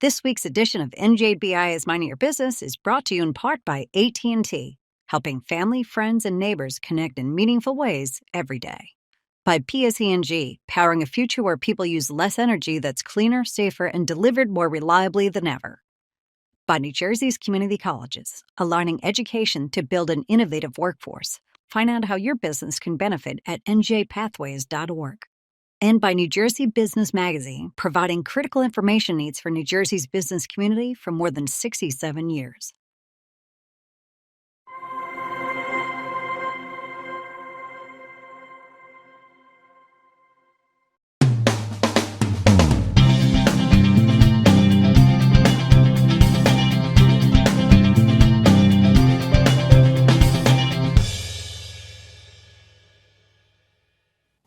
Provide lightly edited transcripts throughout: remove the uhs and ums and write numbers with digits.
This week's edition of NJBI is Minding Your Business is brought to you in part by AT&T, helping family, friends, and neighbors connect in meaningful ways every day. By PSE&G, powering a future where people use less energy that's cleaner, safer, and delivered more reliably than ever. By New Jersey's community colleges, aligning education to build an innovative workforce. Find out how your business can benefit at njpathways.org. And by New Jersey Business Magazine, providing critical information needs for New Jersey's business community for more than 67 years.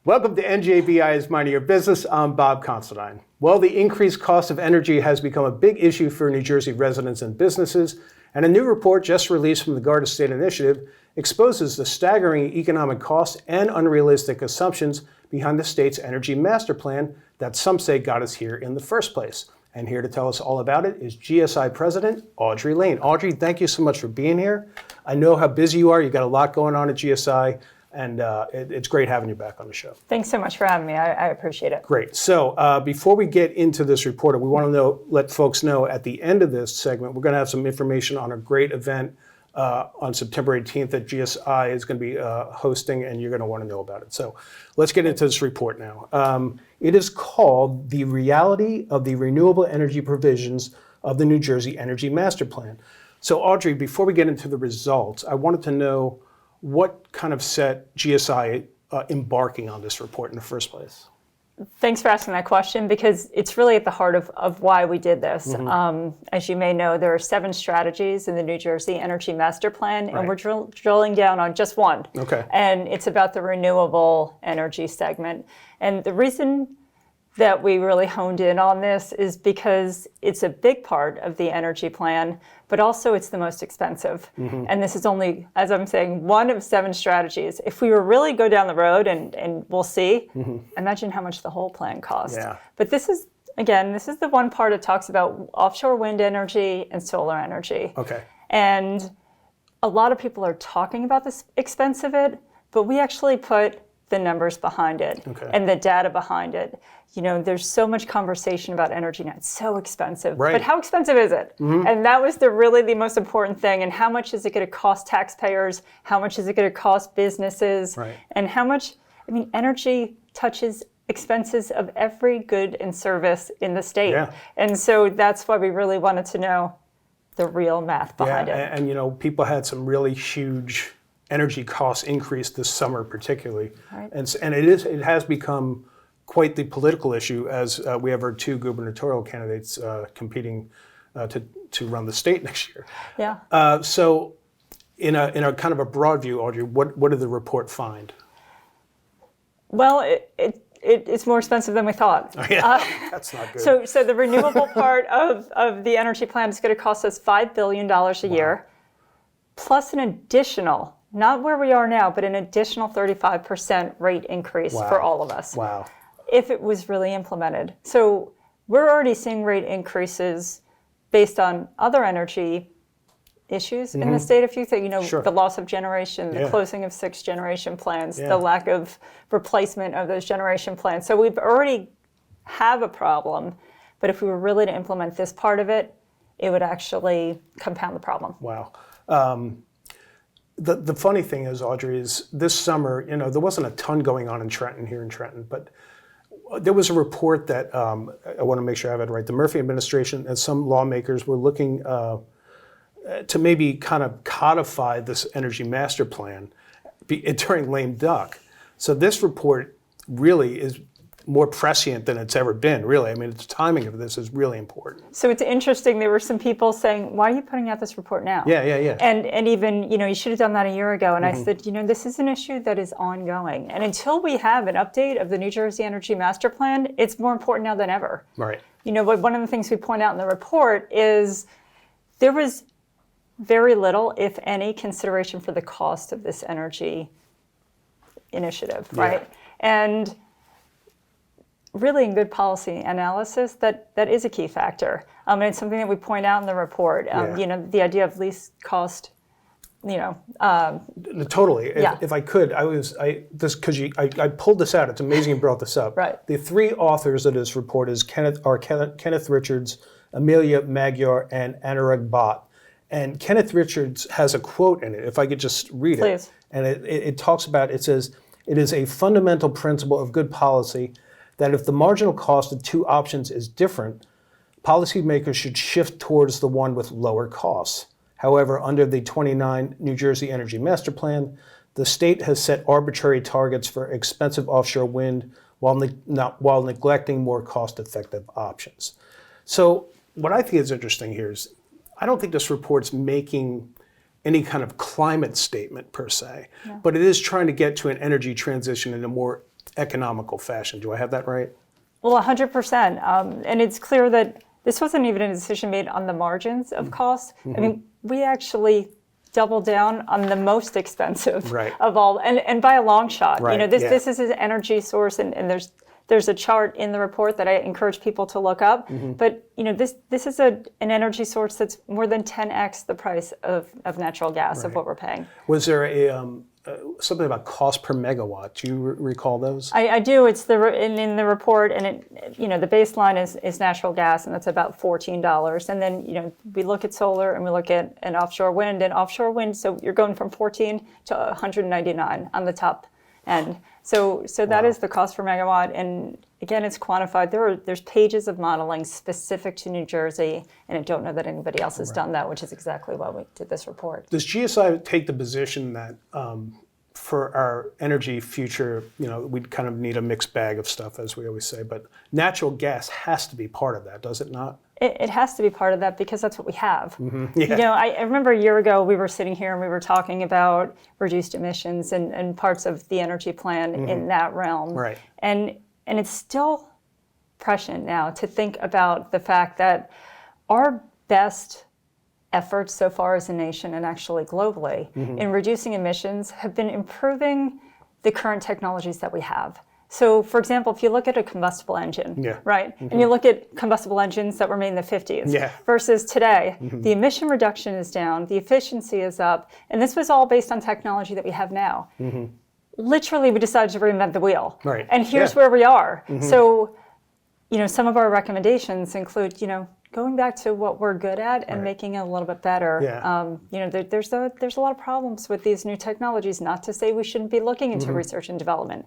Welcome to NJBI's Minding Your Business. I'm Bob Considine. Well, the increased cost of energy has become a big issue for New Jersey residents and businesses, and a new report just released from the Garda State Initiative exposes the staggering economic costs and unrealistic assumptions behind the state's energy master plan that some say got us here in the first place. And here to tell us all about it is GSI President Audrey Lane. Audrey, thank you so much for being here. I know how busy you are. You've got a lot going on at GSI. And it's great having you back on the show. Thanks so much for having me. I appreciate it. Great. So before we get into this report, we want to let folks know at the end of this segment, we're going to have some information on a great event on September 18th that GSI is going to be hosting, and you're going to want to know about it. So let's get into this report now. It is called The Reality of the Renewable Energy Provisions of the New Jersey Energy Master Plan. So Audrey, before we get into the results, I wanted to know what kind of set GSI embarking on this report in the first place? Thanks for asking that question, because it's really at the heart of why we did this. Mm-hmm. As you may know, there are 7 strategies in the New Jersey Energy Master Plan, right. And we're drilling down on just one. Okay. And it's about the renewable energy segment. And the reason that we really honed in on this is because it's a big part of the energy plan, but also it's the most expensive. Mm-hmm. And this is only, as I'm saying, one of 7 strategies. If we were really go down the road, and we'll see, imagine how much the whole plan costs. Yeah. But this is the one part that talks about offshore wind energy and solar energy. Okay. And a lot of people are talking about the expense of it, but we actually put the numbers behind it, okay, and the data behind it. You know, there's so much conversation about energy now. It's so expensive, right. But how expensive is it? Mm-hmm. And that was really the most important thing. And how much is it going to cost taxpayers? How much is it going to cost businesses? Right. And how much, energy touches expenses of every good and service in the state. Yeah. And so that's why we really wanted to know the real math behind it. And people had some really huge energy costs increase this summer particularly. Right. And it has become quite the political issue, as we have our 2 gubernatorial candidates competing to run the state next year. Yeah. So in a kind of a broad view, Audrey, what did the report find? Well, it's more expensive than we thought. Oh, yeah. That's not good. So the renewable part of the energy plan is going to cost us $5 billion a year, plus an additional, not where we are now, but an additional 35% rate increase for all of us. Wow. If it was really implemented. So we're already seeing rate increases based on other energy issues in the state. If you think, Sure. the loss of generation, the closing of 6 generation plants, the lack of replacement of those generation plants. So we've already have a problem, but if we were really to implement this part of it, it would actually compound the problem. Wow. The funny thing is, Audrey, is this summer, there wasn't a ton going on here in Trenton, but there was a report that, I want to make sure I have it right, the Murphy administration and some lawmakers were looking to maybe kind of codify this energy master plan during lame duck. So this report really is more prescient than it's ever been, really. The timing of this is really important. So it's interesting, there were some people saying, why are you putting out this report now? Yeah. And even, you should have done that a year ago. And I said, this is an issue that is ongoing. And until we have an update of the New Jersey Energy Master Plan, it's more important now than ever. Right. But one of the things we point out in the report is there was very little, if any, consideration for the cost of this energy initiative, right? And really in good policy analysis, that is a key factor. And it's something that we point out in the report. The idea of least cost. Totally. If I could, I pulled this out. It's amazing you brought this up. Right. The three authors of this report are Kenneth Richards, Amelia Magyar, and Anurag Bhatt. And Kenneth Richards has a quote in it, if I could just read Please. it. And it talks about, it says, "It is a fundamental principle of good policy that if the marginal cost of two options is different, policymakers should shift towards the one with lower costs. However, under the 29 New Jersey Energy Master Plan, the state has set arbitrary targets for expensive offshore wind while neglecting more cost-effective options." So what I think is interesting here is I don't think this report's making any kind of climate statement per se, but it is trying to get to an energy transition in a more economical fashion. Do I have that right? Well, 100%. And it's clear that this wasn't even a decision made on the margins of cost. I mean, we actually doubled down on the most expensive of all, and by a long shot. Right. This is an energy source, and there's a chart in the report that I encourage people to look up. But this is an energy source that's more than 10x the price of natural gas of what we're paying. Was there something about cost per megawatt? Do you recall those? I do. It's in the report, and the baseline is natural gas, and that's about $14. And then we look at solar and we look at an offshore wind, so you're going from 14 to 199 on the top end. So that is the cost per megawatt, and again, it's quantified. There's pages of modeling specific to New Jersey, and I don't know that anybody else has done that, which is exactly why we did this report. Does GSI take the position that for our energy future, we kind of need a mixed bag of stuff, as we always say, but natural gas has to be part of that, does it not? It has to be part of that because that's what we have. I remember a year ago we were sitting here and we were talking about reduced emissions and parts of the energy plan in that realm. Right. And it's still prescient now to think about the fact that our best efforts so far as a nation and actually globally in reducing emissions have been improving the current technologies that we have. So, for example, if you look at a combustible engine, right, and you look at combustible engines that were made in the 50s versus today, the emission reduction is down, the efficiency is up, and this was all based on technology that we have now. Literally, we decided to reinvent the wheel. Right. And here's where we are. So, some of our recommendations include, going back to what we're good at and making it a little bit better. There's a lot of problems with these new technologies, not to say we shouldn't be looking into research and development.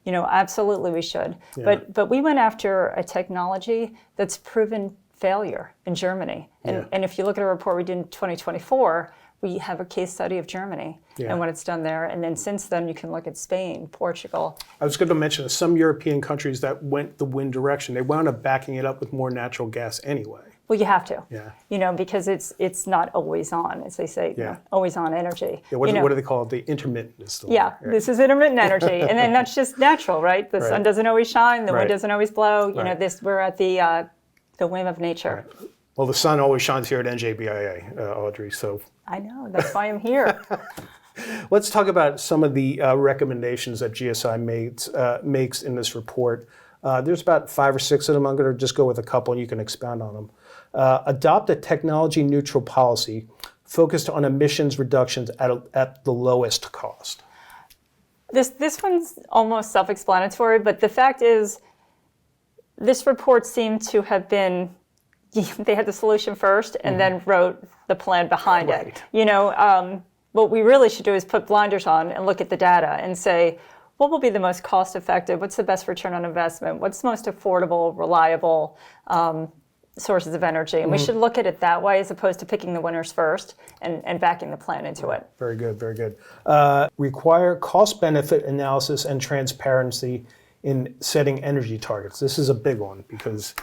Absolutely we should. But we went after a technology that's proven failure in Germany. And if you look at a report we did in 2024, we have a case study of Germany and what it's done there. And then since then, you can look at Spain, Portugal. I was going to mention some European countries that went the wind direction. They wound up backing it up with more natural gas anyway. Well, you have to, because it's not always on, as they say, always on energy. Yeah, what do they call it? The intermittent is the one, right? This is intermittent energy, and then that's just natural, right? The sun doesn't always shine, the wind doesn't always blow. We're at the whim of nature. Right. Well, the sun always shines here at NJBIA, Audrey. So I know, that's why I'm here. Let's talk about some of the recommendations that GSI makes in this report. There's about 5 or 6 of them. I'm going to just go with a couple, and you can expound on them. Adopt a technology-neutral policy focused on emissions reductions at the lowest cost. This one's almost self-explanatory, but the fact is, this report seemed to have been, they had the solution first and then wrote the plan behind it. What we really should do is put blinders on and look at the data and say, what will be the most cost-effective? What's the best return on investment? What's the most affordable, reliable sources of energy? And we should look at it that way as opposed to picking the winners first and backing the plan into it. Very good, very good. Require cost-benefit analysis and transparency in setting energy targets. This is a big one because,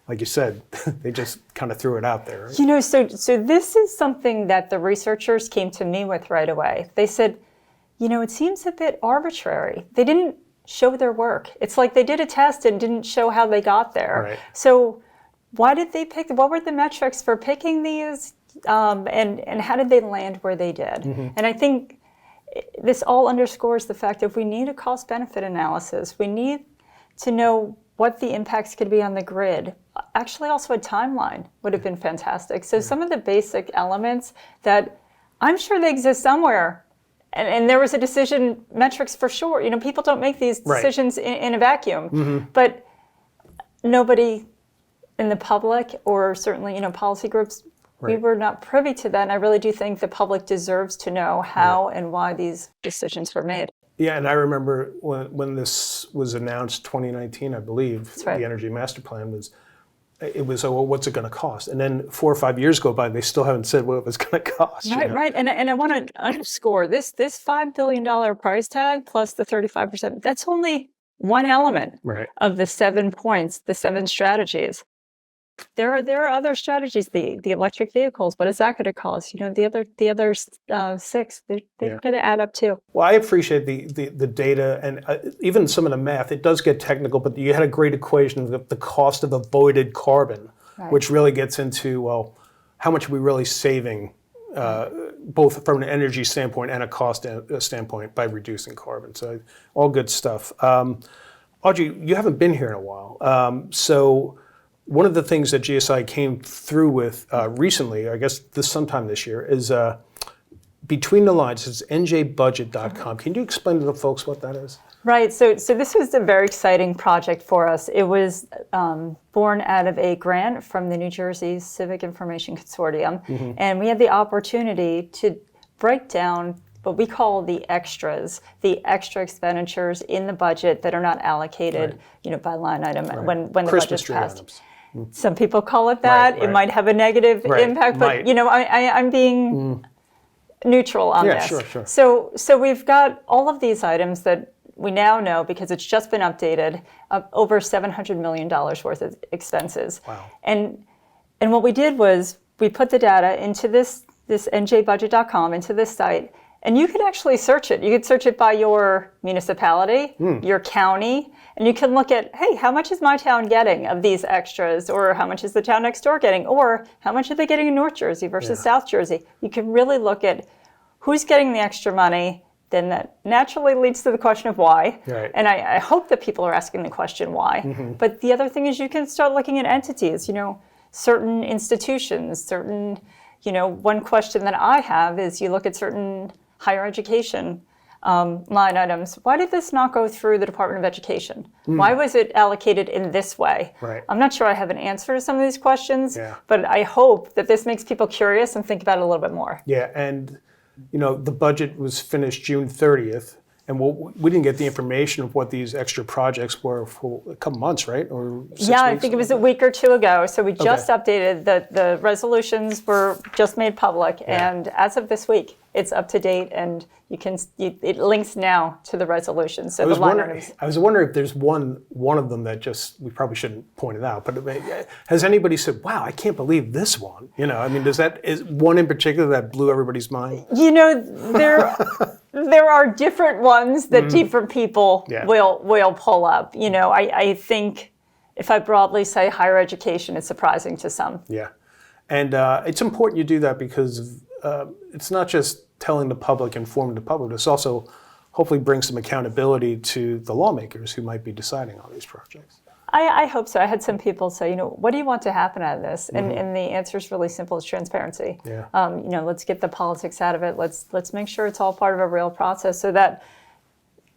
like you said, they just kind of threw it out there. Right? So this is something that the researchers came to me with right away. They said, it seems a bit arbitrary. They didn't show their work. It's like they did a test and didn't show how they got there. Right. So why did they pick, what were the metrics for picking these, and how did they land where they did? And I think this all underscores the fact that we need a cost-benefit analysis. We need to know what the impacts could be on the grid. Actually, also a timeline would have been fantastic. So some of the basic elements that I'm sure they exist somewhere. And there was a decision metrics for sure. People don't make these decisions in a vacuum. But nobody in the public or certainly, policy groups, we were not privy to that. And I really do think the public deserves to know how and why these decisions were made. Yeah, and I remember when this was announced, 2019, I believe, the Energy Master Plan was, well, what's it going to cost? And then 4 or 5 years go by, they still haven't said what it was going to cost. Right. And I want to underscore this $5 billion price tag plus the 35%, that's only one element of the 7 points, the 7 strategies. There are other strategies, the electric vehicles. What is that going to cost? The other 6, they're going to add up too. Well, I appreciate the data and even some of the math. It does get technical, but you had a great equation of the cost of avoided carbon, which really gets into, well, how much are we really saving, both from an energy standpoint and a cost standpoint by reducing carbon. So all good stuff. Audrey, you haven't been here in a while. So one of the things that GSI came through with recently, I guess sometime this year, is between the lines. It's njbudget.com. Can you explain to the folks what that is? Right. So this was a very exciting project for us. It was born out of a grant from the New Jersey Civic Information Consortium, and we had the opportunity to break down what we call the extras, the extra expenditures in the budget that are not allocated, by line item when the budget's passed. Items. Some people call it that. It might have a negative impact, but I'm being neutral on this. Sure. So we've got all of these items that we now know, because it's just been updated, over $700 million worth of expenses. Wow. And what we did was we put the data into this njbudget.com, into this site, and you could actually search it. You could search it by your municipality, your county, and you can look at, hey, how much is my town getting of these extras? Or how much is the town next door getting? Or how much are they getting in North Jersey versus South Jersey? You can really look at who's getting the extra money. Then that naturally leads to the question of why. Right. And I hope that people are asking the question why. But the other thing is you can start looking at entities, certain institutions, certain, one question that I have is you look at certain higher education line items. Why did this not go through the Department of Education? Why was it allocated in this way? Right. I'm not sure I have an answer to some of these questions, but I hope that this makes people curious and think about it a little bit more. Yeah, and the budget was finished June 30th, and we didn't get the information of what these extra projects were for a couple months, right? Or 6 weeks? I think it was a week or two ago. So we just updated the resolutions were just made public, and as of this week, it's up to date, and it links now to the resolution. So I was wondering if there's one of them that we probably shouldn't point it out, but has anybody said, wow, I can't believe this one? Is one in particular that blew everybody's mind? There are different ones that different people will pull up. I think if I broadly say higher education, it's surprising to some. Yeah. And it's important you do that because it's not just telling the public, informing the public, it's also hopefully brings some accountability to the lawmakers who might be deciding on these projects. I hope so. I had some people say, what do you want to happen out of this? And the answer is really simple. It's transparency. Yeah. Let's get the politics out of it. Let's make sure it's all part of a real process so that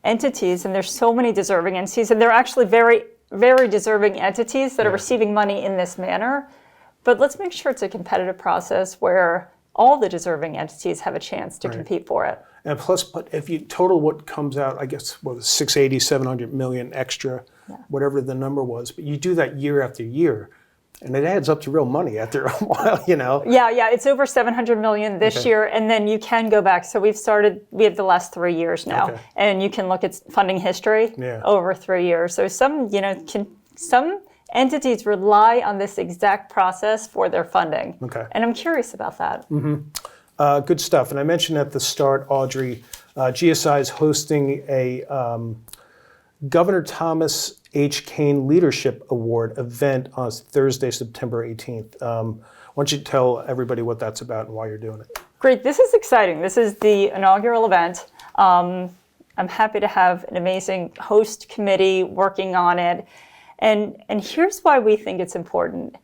entities, and there's so many deserving entities, and they're actually very, very deserving entities that are receiving money in this manner. But let's make sure it's a competitive process where all the deserving entities have a chance to compete for it. And plus, but if you total what comes out, I guess, 680, 700 million extra, whatever the number was, but you do that year after year, and it adds up to real money after a while, Yeah, it's over 700 million this year, and then you can go back. So we have the last 3 years now, and you can look at funding history over 3 years. So some entities rely on this exact process for their funding. Okay. And I'm curious about that. Good stuff. And I mentioned at the start, Audrey, GSI is hosting a Governor Thomas H. Kane Leadership Award event on Thursday, September 18th. Why don't you tell everybody what that's about and why you're doing it? Great. This is exciting. This is the inaugural event. I'm happy to have an amazing host committee working on it. And here's why we think it's important.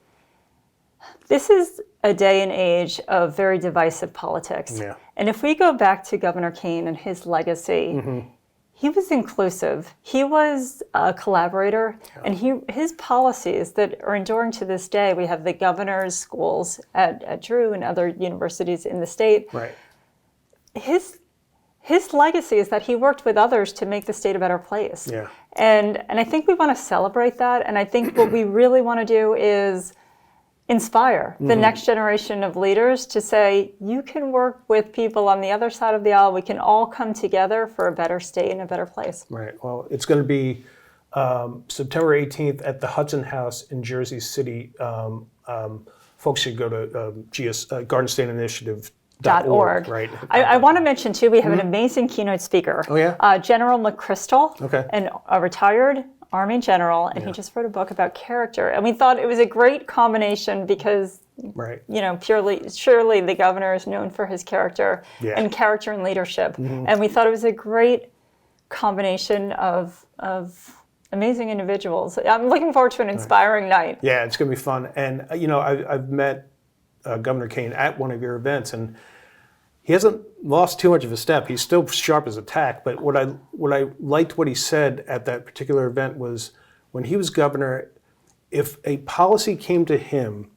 This is a day and age of very divisive politics. Yeah. And if we go back to Governor Kane and his legacy, he was inclusive. He was a collaborator, and his policies that are enduring to this day. We have the governor's schools at Drew and other universities in the state. Right. His legacy is that he worked with others to make the state a better place. Yeah. And I think we want to celebrate that. And I think what we really want to do is inspire the next generation of leaders to say, you can work with people on the other side of the aisle. We can all come together for a better state and a better place. Right. Well, it's going to be September 18th at the Hudson House in Jersey City. Folks should go to Garden State Initiative.org. Right. I want to mention, too, we have an amazing keynote speaker. Oh, yeah? General McChrystal, Okay. a retired Army general, and he just wrote a book about character. And we thought it was a great combination because, Right. surely the governor is known for his character and character and leadership. And we thought it was a great combination of amazing individuals. I'm looking forward to an inspiring night. Yeah, it's going to be fun. And, I've met Governor Kane at one of your events, and he hasn't lost too much of a step. He's still sharp as a tack. But what I liked what he said at that particular event was when he was governor, if a policy came to him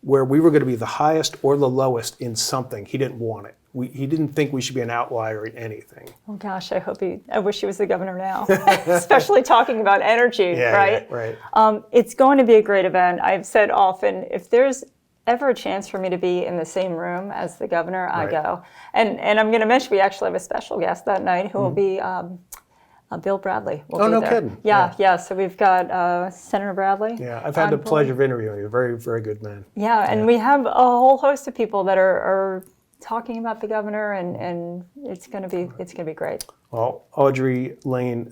where we were going to be the highest or the lowest in something, he didn't want it. He didn't think we should be an outlier in anything. Oh gosh, I wish he was the governor now, especially talking about energy, right? Yeah, right. It's going to be a great event. I've said often, if there's ever a chance for me to be in the same room as the governor, I go. And I'm going to mention we actually have a special guest that night who will be Bill Bradley. Will Oh, be no there. kidding. Yeah. So we've got Senator Bradley. Yeah, I've had the pleasure of interviewing you. Very, very good man. Yeah, and we have a whole host of people that are talking about the governor, and it's going to be great. Well, Audrey Lane,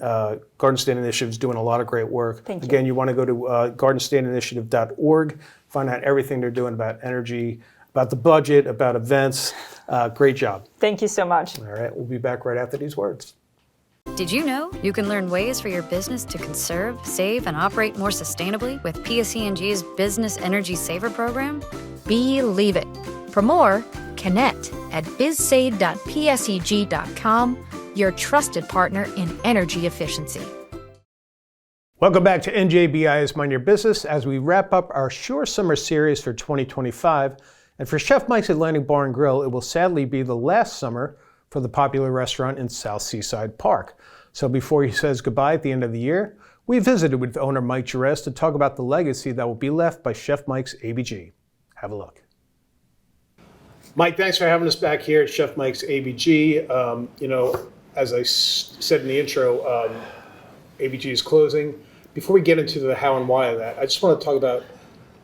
Garden State Initiative is doing a lot of great work. Thank you. Again, you want to go to gardenstateinitiative.org, find out everything they're doing about energy, about the budget, about events. Great job. Thank you so much. All right, we'll be back right after these words. Did you know you can learn ways for your business to conserve, save, and operate more sustainably with PSE&G's Business Energy Saver program? Believe it. For more, connect at bizsave.pseg.com, your trusted partner in energy efficiency. Welcome back to NJBI's Mind Your Business as we wrap up our Sure Summer series for 2025. And for Chef Mike's Atlantic Bar and Grill, it will sadly be the last summer for the popular restaurant in South Seaside Park. So before he says goodbye at the end of the year, we visited with owner Mike Jerez to talk about the legacy that will be left by Chef Mike's ABG. Have a look. Mike, thanks for having us back here at Chef Mike's ABG. As I said in the intro, ABG is closing. Before we get into the how and why of that, I just want to talk about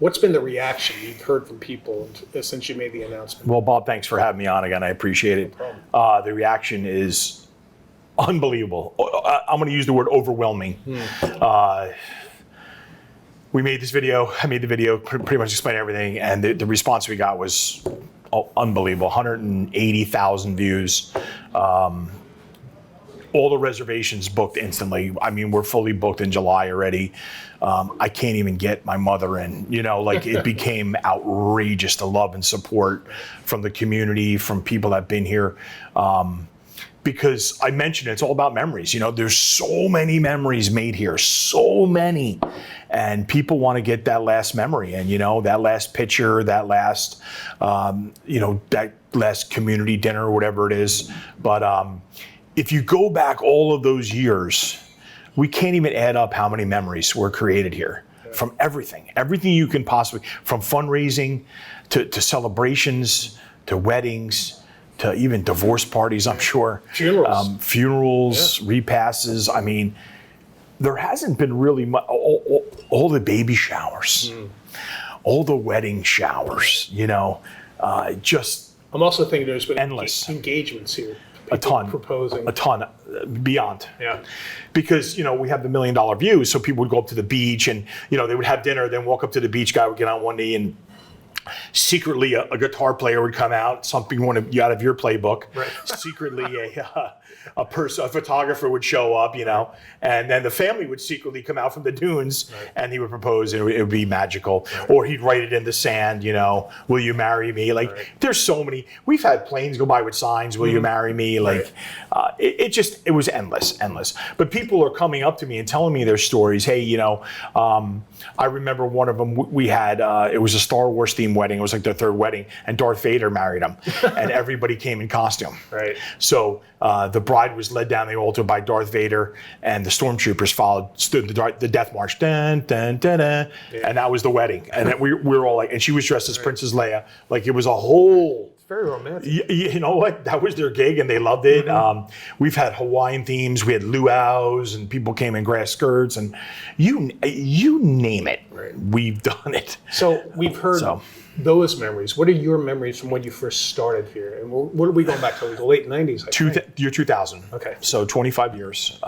what's been the reaction you've heard from people since you made the announcement. Well, Bob, thanks for having me on again. I appreciate it. The reaction is unbelievable. I'm going to use the word overwhelming. We made this video. I made the video pretty much explain everything, and the response we got was unbelievable. 180,000 views. All the reservations booked instantly. I mean, we're fully booked in July already. I can't even get my mother in. It became outrageous, the love and support from the community, from people that have been here. Because I mentioned it's all about memories. There's so many memories made here, so many. And people want to get that last memory and, that last picture, that last, that last community dinner or whatever it is. But if you go back all of those years, we can't even add up how many memories were created here from everything you can possibly, from fundraising to celebrations, to weddings, to even divorce parties, I'm sure. Funerals, repasses. I mean, there hasn't been really much, all the baby showers, all the wedding showers, just I'm also thinking there's been endless engagements here. A ton, proposing. A ton, beyond. Yeah. Because, we have the $1 million views, so people would go up to the beach and, they would have dinner, then walk up to the beach, guy would get on one knee and secretly a guitar player would come out, something you out of your playbook. Right. Secretly a photographer would show up, and then the family would secretly come out from the dunes, and he would propose, and it would be magical. Or he'd write it in the sand, will you marry me? There's so many. We've had planes go by with signs, will you marry me? It was endless. But people are coming up to me and telling me their stories. Hey, I remember one of them, we had, it was a Star Wars themed wedding. It was like their third wedding, and Darth Vader married him, and everybody came in costume. Right. So the bride was led down the altar by Darth Vader, and the stormtroopers stood the death march, dun, dun, dun, dun, and that was the wedding. And then we were all and she was dressed as Princess Leia, it was a whole. Very romantic. You know what? That was their gig, and they loved it. We've had Hawaiian themes. We had luau's, and people came in grass skirts, and you name it. Right. We've done it. So we've heard those memories. What are your memories from when you first started here? And what are we going back to? The late 90s, Year 2000. Okay. So 25 years.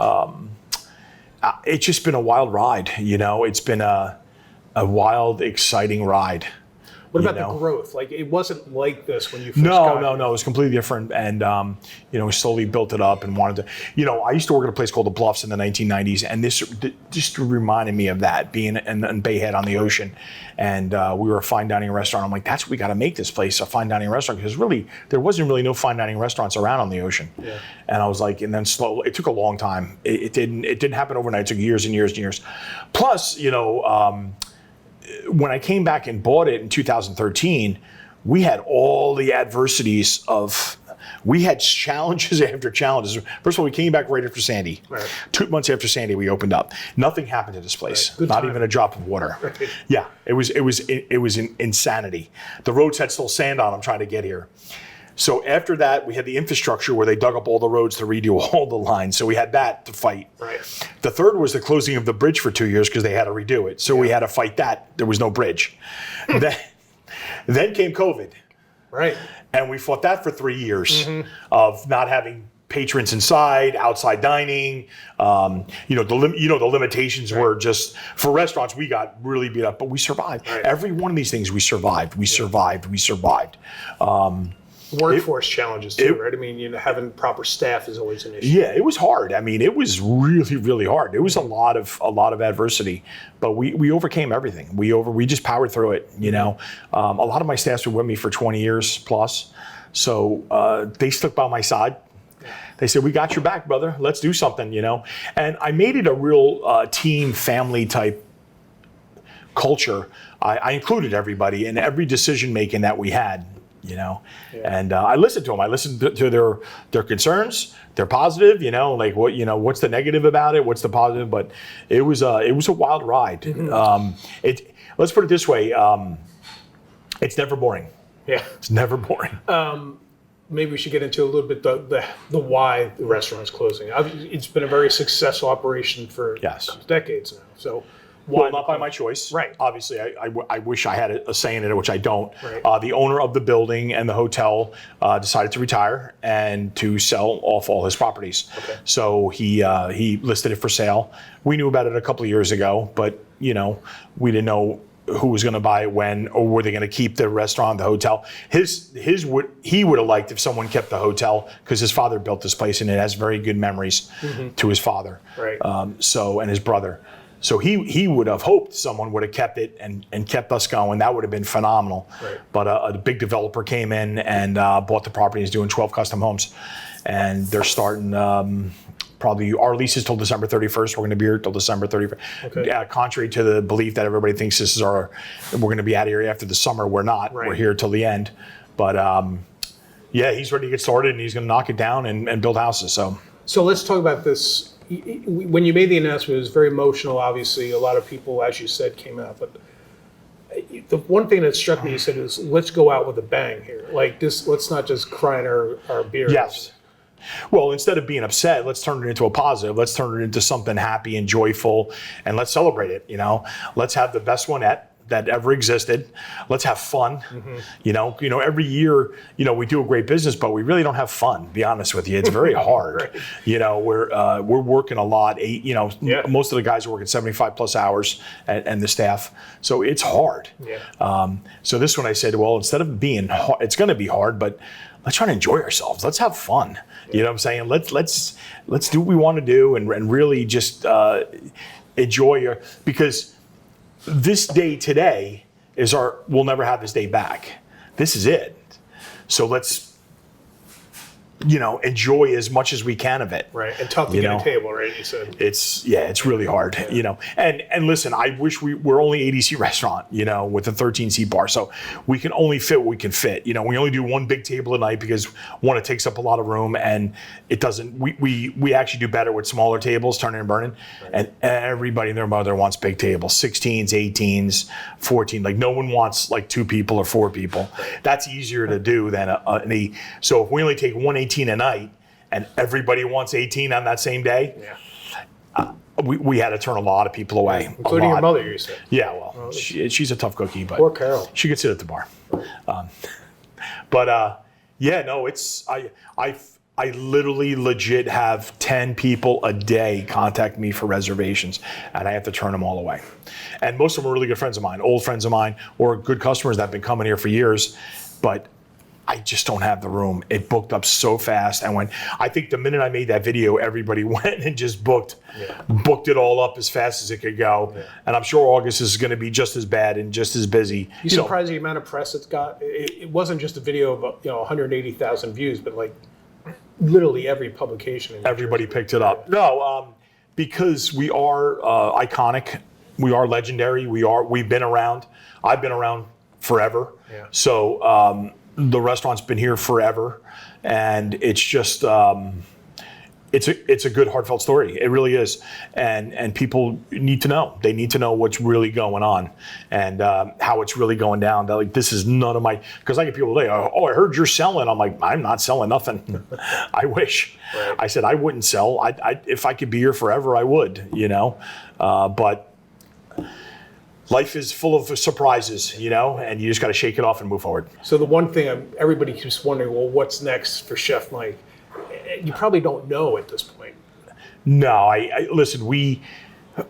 It's just been a wild ride. It's been a wild, exciting ride. What about the growth? It wasn't like this when you first got here. No, it was completely different. And, we slowly built it up and wanted to, I used to work at a place called the Bluffs in the 1990s. And this just reminded me of that, being in Bay Head on the ocean. And we were a fine dining restaurant. I'm like, that's what we got to make this place, a fine dining restaurant. Because really, there wasn't really no fine dining restaurants around on the ocean. Yeah. And I was like, and then slowly, it took a long time. It didn't happen overnight. It took years and years and years. Plus, when I came back and bought it in 2013, we had all the adversities we had challenges after challenges. First of all, we came back right after Sandy. Right. 2 months after Sandy, we opened up. Nothing happened to this place. Right. Not even a drop of water. Right. Yeah, it was insanity. The roads had still sand on them trying to get here. So after that, we had the infrastructure where they dug up all the roads to redo all the lines. So we had that to fight. Right. The third was the closing of the bridge for 2 years because they had to redo it. So we had to fight that. There was no bridge. Then came COVID. Right. And we fought that for 3 years of not having patrons inside, outside dining. The limitations were just, for restaurants, we got really beat up, but we survived. Right. Every one of these things, we survived. We survived. Workforce challenges too, right? I mean, having proper staff is always an issue. Yeah, it was hard. I mean, it was really, really hard. It was a lot of adversity, but we overcame everything. We just powered through it. A lot of my staffs were with me for 20 years plus, so they stuck by my side. They said, "We got your back, brother. Let's do something." And I made it a real team, family type culture. I included everybody in every decision making that we had. And I listened to them. I listened to their concerns, their positive, what's the negative about it? What's the positive? But it was a wild ride. Let's put it this way. It's never boring. Yeah. It's never boring. Maybe we should get into a little bit the why the restaurant's closing. It's been a very successful operation for decades now. So. Well, not by my choice. Right. Obviously, I wish I had a say in it, which I don't. Right. The owner of the building and the hotel decided to retire and to sell off all his properties. Okay. So he listed it for sale. We knew about it a couple of years ago, but we didn't know who was going to buy it when, or were they going to keep the restaurant, the hotel. He would have liked if someone kept the hotel because his father built this place and it has very good memories to his father. Right. And his brother. So he would have hoped someone would have kept it and kept us going. That would have been phenomenal. Right. But a big developer came in and bought the property. He's doing 12 custom homes. And they're starting probably, our lease is till December 31st. We're going to be here till December 31st. Okay. Contrary to the belief that everybody thinks we're going to be out of here after the summer. We're not. Right. We're here till the end. But he's ready to get started and he's going to knock it down and build houses. So let's talk about this. When you made the announcement, it was very emotional, obviously. A lot of people, as you said, came out. But the one thing that struck me, you said, is let's go out with a bang here. Let's not just cry in our beers. Yes. Well, instead of being upset, let's turn it into a positive. Let's turn it into something happy and joyful, and let's celebrate it. Let's have the best one yet. that ever existed. Let's have fun. You know, every year, we do a great business, but we really don't have fun, to be honest with you. It's very hard. Right. You know, we're working a lot. Yeah. Most of the guys are working 75 plus hours and the staff. So it's hard. Yeah. So this one I said, well, instead of being hard, it's going to be hard, but let's try to enjoy ourselves. Let's have fun. You know what I'm saying? Let's do what we want to do and really just enjoy because this day today we'll never have this day back. This is it. So let's, enjoy as much as we can of it. Right. And tough to get a table, right? You said. It's really hard, And listen, I wish we're only 80-seat restaurant, with a 13-seat bar. So we can only fit what we can fit. We only do one big table a night because one, it takes up a lot of room and it doesn't, we actually do better with smaller tables, turning and burning. Right. And everybody and their mother wants big tables, 16s, 18s, 14. Like no one wants like 2 people or 4 people. Right. That's easier to do than so if we only take 118 a night and everybody wants 18 on that same day, we had to turn a lot of people away. Including your mother, you said. Yeah, well, she's a tough cookie, but poor Carol. She could sit at the bar. I literally legit have 10 people a day contact me for reservations, and I have to turn them all away. And most of them are really good friends of mine, old friends of mine, or good customers that have been coming here for years, but I just don't have the room. It booked up so fast. And I think the minute I made that video, everybody went and just booked it all up as fast as it could go. Yeah. And I'm sure August is going to be just as bad and just as busy. You surprised the amount of press it's got? It wasn't just a video of 180,000 views, but like literally every publication. Everybody picked it up. No, because we are iconic. We are legendary. We've been around. I've been around forever. Yeah. So, the restaurant's been here forever, and it's just it's a good heartfelt story. It really is, and people need to know. They need to know what's really going on and how it's really going down. That like this is none of my, because I get people say, "Oh, I heard you're selling." I'm like, I'm not selling nothing. I wish. Right. I said I wouldn't sell. I if I could be here forever, I would. But. Life is full of surprises, and you just got to shake it off and move forward. So the one thing everybody keeps wondering, well, what's next for Chef Mike? You probably don't know at this point. No, I listen,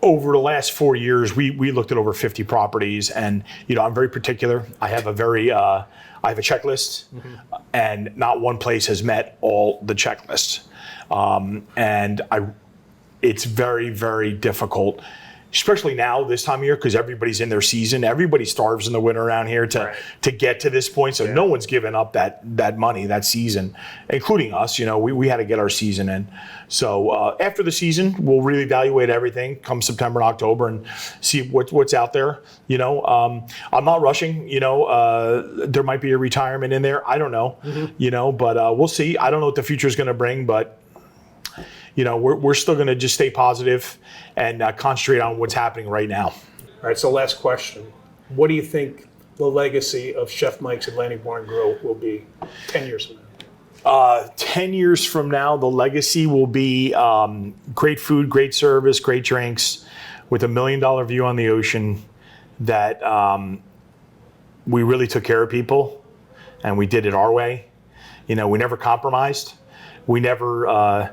over the last 4 years, we looked at over 50 properties, and, I'm very particular. I have a checklist, and not one place has met all the checklists. It's very, very difficult, especially now this time of year, because everybody's in their season. Everybody starves in the winter around here to get to this point. So no one's given up that money, that season, including us. We had to get our season in. So after the season, we'll really evaluate everything come September and October and see what's out there. I'm not rushing. There might be a retirement in there. I don't know. But we'll see. I don't know what the future is going to bring, but. We're still going to just stay positive and concentrate on what's happening right now. All right, so last question. What do you think the legacy of Chef Mike's Atlantic Bar and Grill will be 10 years from now? 10 years from now, the legacy will be great food, great service, great drinks, with $1 million view on the ocean, that we really took care of people, and we did it our way. We never compromised. We never...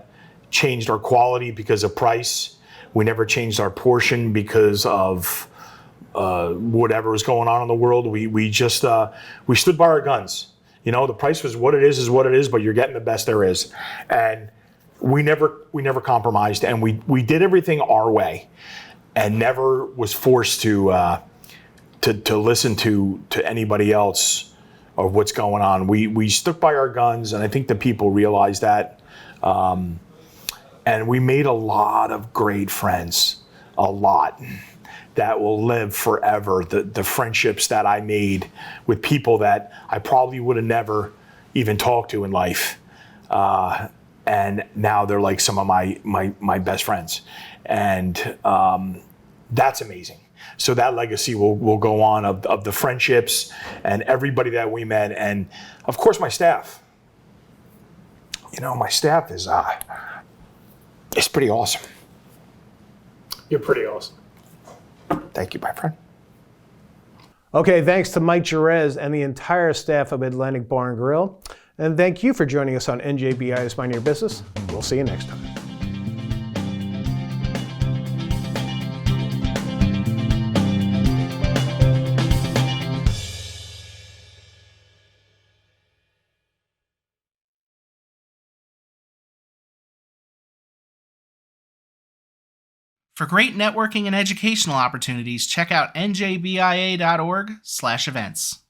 changed our quality because of price. We never changed our portion because of whatever was going on in the world. We just we stood by our guns. The price was what it is what it is, but you're getting the best there is. And we never compromised, and we did everything our way, and never was forced to listen to anybody else of what's going on. We stuck by our guns, and I think the people realized that. And we made a lot of great friends, a lot, that will live forever. The friendships that I made with people that I probably would have never even talked to in life. And now they're like some of my best friends. And that's amazing. So that legacy will go on of the friendships and everybody that we met. And of course, my staff. My staff is... it's pretty awesome. You're pretty awesome. Thank you, my friend. Okay, thanks to Mike Jerez and the entire staff of Atlantic Bar and Grill. And thank you for joining us on NJBI is Minding Your Business. We'll see you next time. For great networking and educational opportunities, check out njbia.org/events.